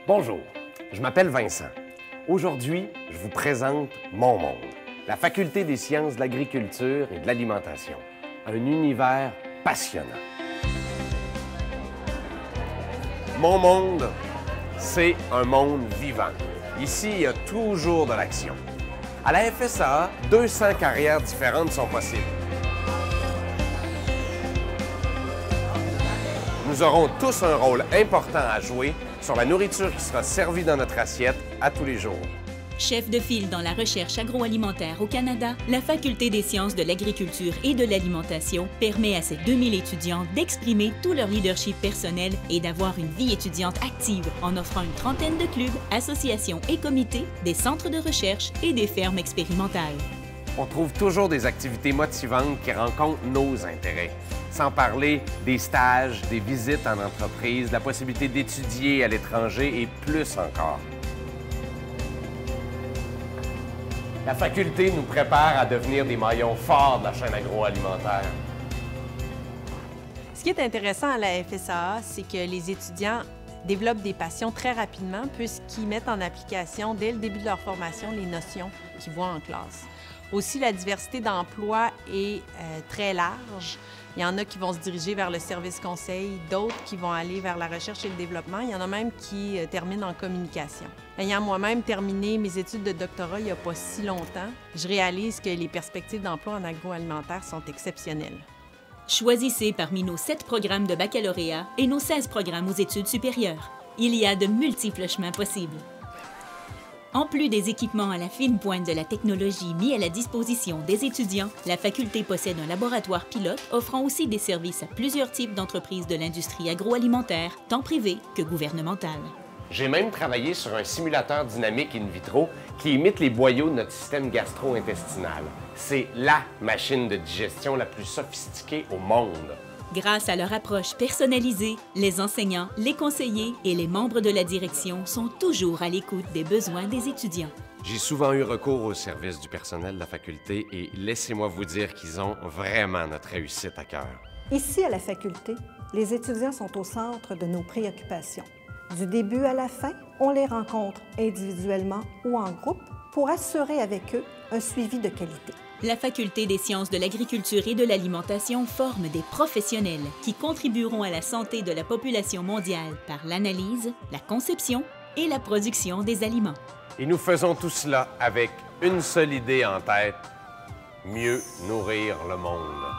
Bonjour, je m'appelle Vincent. Aujourd'hui, je vous présente Mon Monde, la Faculté des sciences de l'agriculture et de l'alimentation. Un univers passionnant. Mon Monde, c'est un monde vivant. Ici, il y a toujours de l'action. À la FSAA, 200 carrières différentes sont possibles. Nous aurons tous un rôle important à jouer sur la nourriture qui sera servie dans notre assiette à tous les jours. Chef de file dans la recherche agroalimentaire au Canada, la Faculté des sciences de l'agriculture et de l'alimentation permet à ses 2000 étudiants d'exprimer tout leur leadership personnel et d'avoir une vie étudiante active en offrant une trentaine de clubs, associations et comités, des centres de recherche et des fermes expérimentales. On trouve toujours des activités motivantes qui rencontrent nos intérêts. Sans parler des stages, des visites en entreprise, la possibilité d'étudier à l'étranger et plus encore. La faculté nous prépare à devenir des maillons forts de la chaîne agroalimentaire. Ce qui est intéressant à la FSAA, c'est que les étudiants développent des passions très rapidement puisqu'ils mettent en application dès le début de leur formation les notions qu'ils voient en classe. Aussi, la diversité d'emplois est très large. Il y en a qui vont se diriger vers le service conseil, d'autres qui vont aller vers la recherche et le développement. Il y en a même qui terminent en communication. Ayant moi-même terminé mes études de doctorat il n'y a pas si longtemps, je réalise que les perspectives d'emploi en agroalimentaire sont exceptionnelles. Choisissez parmi nos 7 programmes de baccalauréat et nos 16 programmes aux études supérieures. Il y a de multiples chemins possibles. En plus des équipements à la fine pointe de la technologie mis à la disposition des étudiants, la faculté possède un laboratoire pilote offrant aussi des services à plusieurs types d'entreprises de l'industrie agroalimentaire, tant privées que gouvernementales. J'ai même travaillé sur un simulateur dynamique in vitro qui imite les boyaux de notre système gastro-intestinal. C'est la machine de digestion la plus sophistiquée au monde. Grâce à leur approche personnalisée, les enseignants, les conseillers et les membres de la direction sont toujours à l'écoute des besoins des étudiants. J'ai souvent eu recours au service du personnel de la faculté et laissez-moi vous dire qu'ils ont vraiment notre réussite à cœur. Ici, à la faculté, les étudiants sont au centre de nos préoccupations. Du début à la fin, on les rencontre individuellement ou en groupe pour assurer avec eux un suivi de qualité. La Faculté des sciences de l'agriculture et de l'alimentation forme des professionnels qui contribueront à la santé de la population mondiale par l'analyse, la conception et la production des aliments. Et nous faisons tout cela avec une seule idée en tête, mieux nourrir le monde.